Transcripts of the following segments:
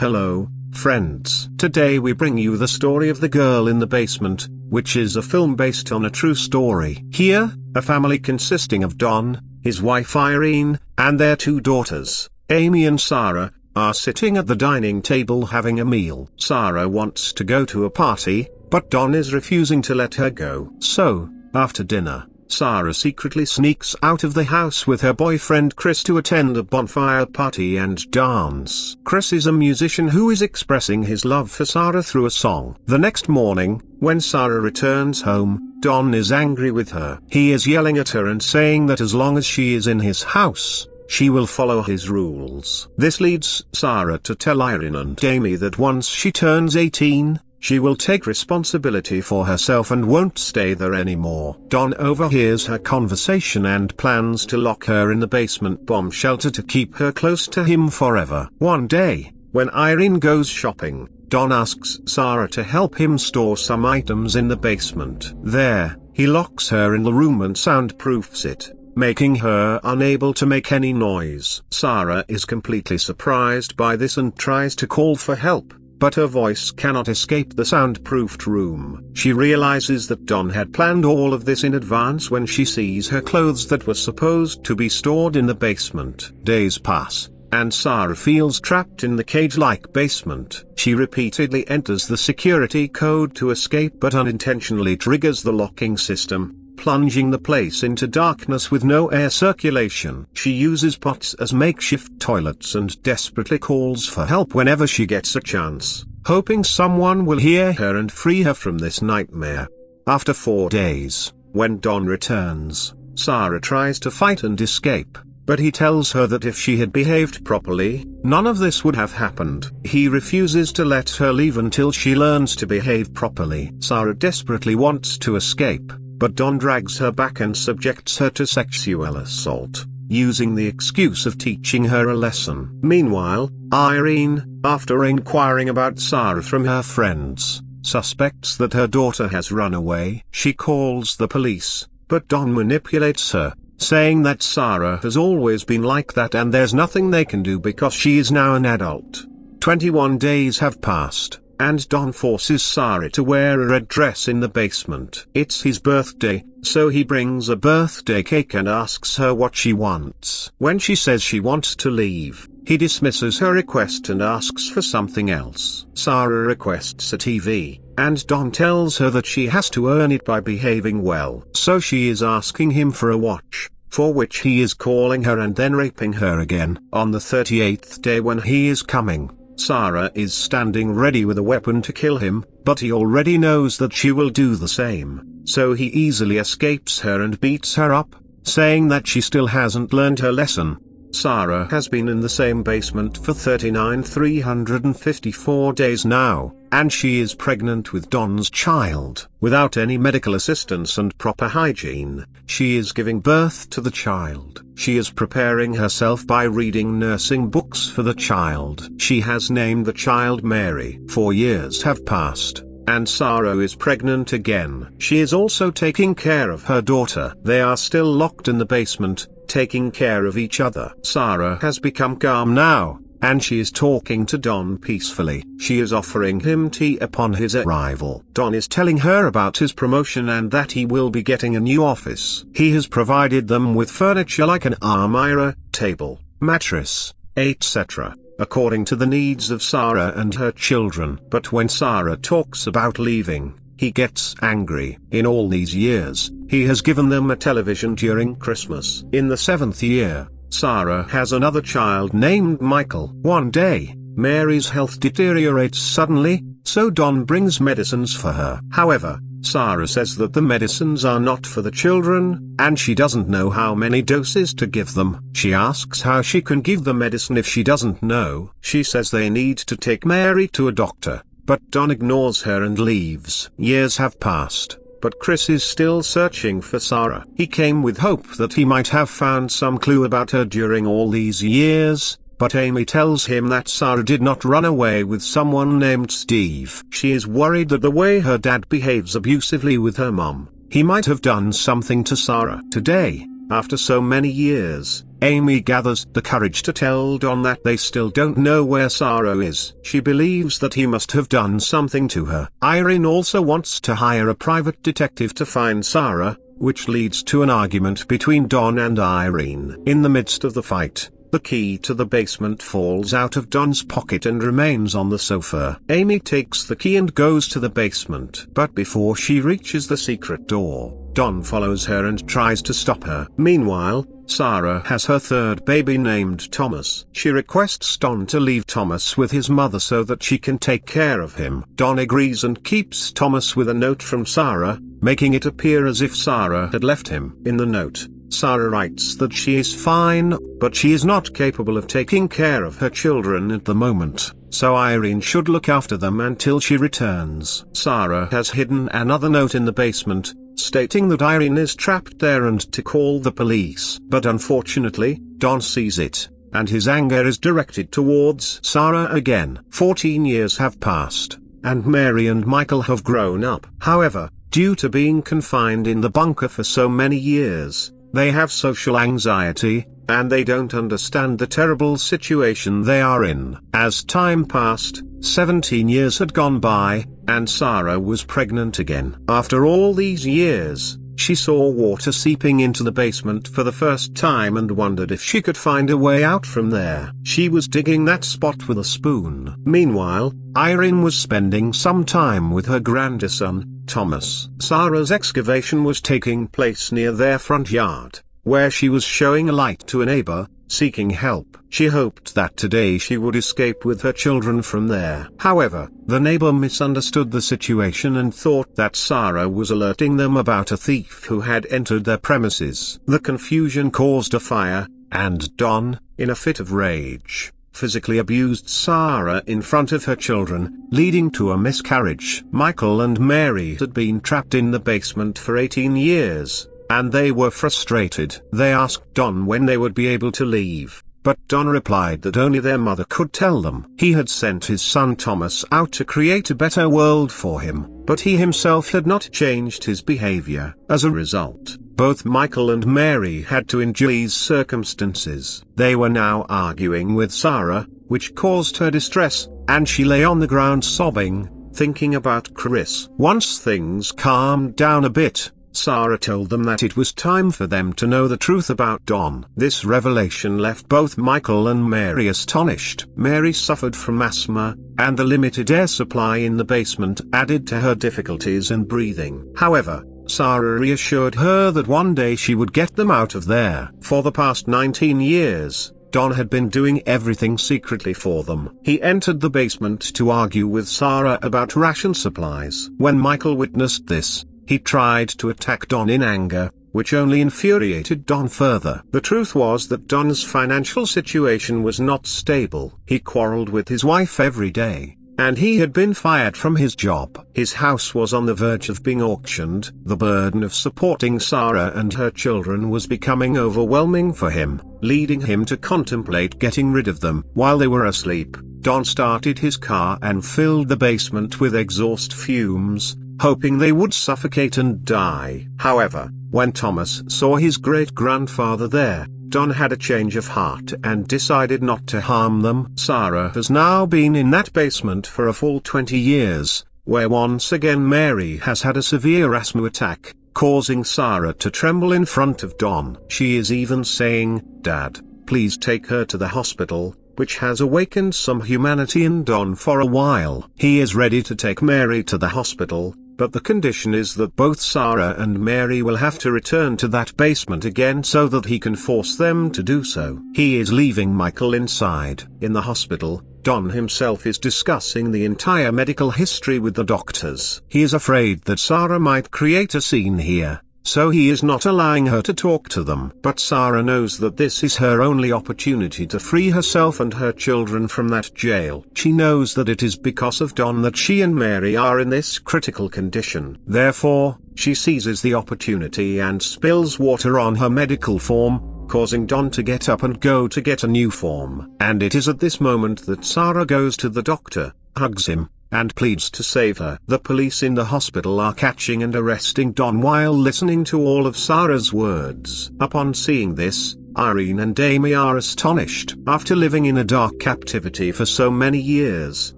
Hello, friends. Today we bring you the story of The Girl in the Basement, which is a film based on a true story. Here, a family consisting of Don, his wife Irene, and their two daughters, Amy and Sara, are sitting at the dining table having a meal. Sara wants to go to a party, but Don is refusing to let her go. So, after dinner, Sara secretly sneaks out of the house with her boyfriend Chris to attend a bonfire party and dance. Chris is a musician who is expressing his love for Sara through a song. The next morning, when Sara returns home, Don is angry with her. He is yelling at her and saying that as long as she is in his house, she will follow his rules. This leads Sara to tell Irene and Amy that once she turns 18, she will take responsibility for herself and won't stay there anymore. Don overhears her conversation and plans to lock her in the basement bomb shelter to keep her close to him forever. One day, when Irene goes shopping, Don asks Sara to help him store some items in the basement. There, he locks her in the room and soundproofs it, making her unable to make any noise. Sara is completely surprised by this and tries to call for help, but her voice cannot escape the soundproofed room. She realizes that Don had planned all of this in advance when she sees her clothes that were supposed to be stored in the basement. Days pass, and Sara feels trapped in the cage-like basement. She repeatedly enters the security code to escape but unintentionally triggers the locking system, plunging the place into darkness with no air circulation. She uses pots as makeshift toilets and desperately calls for help whenever she gets a chance, hoping someone will hear her and free her from this nightmare. After 4 days, when Don returns, Sara tries to fight and escape, but he tells her that if she had behaved properly, none of this would have happened. He refuses to let her leave until she learns to behave properly. Sara desperately wants to escape, but Don drags her back and subjects her to sexual assault, using the excuse of teaching her a lesson. Meanwhile, Irene, after inquiring about Sara from her friends, suspects that her daughter has run away. She calls the police, but Don manipulates her, saying that Sara has always been like that and there's nothing they can do because she is now an adult. 21 days have passed, and Don forces Sara to wear a red dress in the basement. It's his birthday, so he brings a birthday cake and asks her what she wants. When she says she wants to leave, he dismisses her request and asks for something else. Sara requests a TV, and Don tells her that she has to earn it by behaving well. So she is asking him for a watch, for which he is calling her and then raping her again. On the 38th day when he is coming, Sara is standing ready with a weapon to kill him, but he already knows that she will do the same, so he easily escapes her and beats her up, saying that she still hasn't learned her lesson. Sara has been in the same basement for 354 days now, and she is pregnant with Don's child. Without any medical assistance and proper hygiene, she is giving birth to the child. She is preparing herself by reading nursing books for the child. She has named the child Mary. 4 years have passed, and Sara is pregnant again. She is also taking care of her daughter. They are still locked in the basement, taking care of each other. Sara has become calm now, and she is talking to Don peacefully. She is offering him tea upon his arrival. Don is telling her about his promotion and that he will be getting a new office. He has provided them with furniture like an almirah, table, mattress, etc., according to the needs of Sara and her children. But when Sara talks about leaving, he gets angry. In all these years, he has given them a television during Christmas. In the 7th year, Sara has another child named Michael. One day, Mary's health deteriorates suddenly, so Don brings medicines for her. However, Sara says that the medicines are not for the children, and she doesn't know how many doses to give them. She asks how she can give the medicine if she doesn't know. She says they need to take Mary to a doctor, but Don ignores her and leaves. Years have passed, but Chris is still searching for Sara. He came with hope that he might have found some clue about her during all these years, but Amy tells him that Sara did not run away with someone named Steve. She is worried that the way her dad behaves abusively with her mom, he might have done something to Sara. Today, After so many years, Amy gathers the courage to tell Don that they still don't know where Sara is. She believes that he must have done something to her. Irene also wants to hire a private detective to find Sara, which leads to an argument between Don and Irene. In the midst of the fight, the key to the basement falls out of Don's pocket and remains on the sofa. Amy takes the key and goes to the basement. But before she reaches the secret door, Don follows her and tries to stop her. Meanwhile, Sara has her third baby named Thomas. She requests Don to leave Thomas with his mother so that she can take care of him. Don agrees and keeps Thomas with a note from Sara, making it appear as if Sara had left him. In the note, Sara writes that she is fine, but she is not capable of taking care of her children at the moment, so Irene should look after them until she returns. Sara has hidden another note in the basement, stating that Irene is trapped there and to call the police. But unfortunately, Don sees it, and his anger is directed towards Sara again. 14 years have passed, and Mary and Michael have grown up. However, due to being confined in the bunker for so many years, they have social anxiety, and they don't understand the terrible situation they are in. As time passed, 17 years had gone by, and Sara was pregnant again. After all these years, she saw water seeping into the basement for the first time and wondered if she could find a way out from there. She was digging that spot with a spoon. Meanwhile, Irene was spending some time with her grandson, Thomas. Sara's excavation was taking place near their front yard, where she was showing a light to a neighbor, seeking help. She hoped that today she would escape with her children from there. However, the neighbor misunderstood the situation and thought that Sara was alerting them about a thief who had entered their premises. The confusion caused a fire, and Don, in a fit of rage, physically abused Sara in front of her children, leading to a miscarriage. Michael and Mary had been trapped in the basement for 18 years, and they were frustrated. They asked Don when they would be able to leave, but Don replied that only their mother could tell them. He had sent his son Thomas out to create a better world for him, but he himself had not changed his behavior. As a result, both Michael and Mary had to endure these circumstances. They were now arguing with Sara, which caused her distress, and she lay on the ground sobbing, thinking about Chris. Once things calmed down a bit, Sara told them that it was time for them to know the truth about Don. This revelation left both Michael and Mary astonished. Mary suffered from asthma, and the limited air supply in the basement added to her difficulties in breathing. However, Sara reassured her that one day she would get them out of there. For the past 19 years, Don had been doing everything secretly for them. He entered the basement to argue with Sara about ration supplies. When Michael witnessed this, he tried to attack Don in anger, which only infuriated Don further. The truth was that Don's financial situation was not stable. He quarreled with his wife every day, and he had been fired from his job. His house was on the verge of being auctioned. The burden of supporting Sara and her children was becoming overwhelming for him, leading him to contemplate getting rid of them. While they were asleep, Don started his car and filled the basement with exhaust fumes, hoping they would suffocate and die. However, when Thomas saw his great-grandfather there, Don had a change of heart and decided not to harm them. Sara has now been in that basement for a full 20 years, where once again Mary has had a severe asthma attack, causing Sara to tremble in front of Don. She is even saying, "Dad, please take her to the hospital," which has awakened some humanity in Don for a while. He is ready to take Mary to the hospital, but the condition is that both Sara and Mary will have to return to that basement again so that he can force them to do so. He is leaving Michael inside. In the hospital, Don himself is discussing the entire medical history with the doctors. He is afraid that Sara might create a scene here, so he is not allowing her to talk to them. But Sara knows that this is her only opportunity to free herself and her children from that jail. She knows that it is because of Don that she and Mary are in this critical condition. Therefore, she seizes the opportunity and spills water on her medical form, causing Don to get up and go to get a new form. And it is at this moment that Sara goes to the doctor, hugs him, and pleads to save her. The police in the hospital are catching and arresting Don while listening to all of Sara's words. Upon seeing this, Irene and Amy are astonished. After living in a dark captivity for so many years,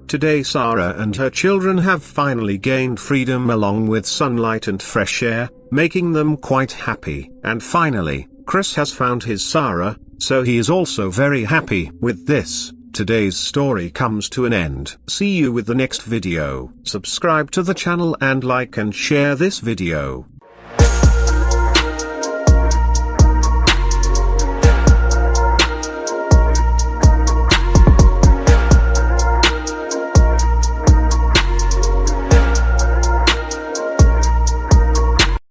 today Sara and her children have finally gained freedom along with sunlight and fresh air, making them quite happy. And finally, Chris has found his Sara, so he is also very happy. With this, today's story comes to an end. See you with the next video. Subscribe to the channel and like and share this video.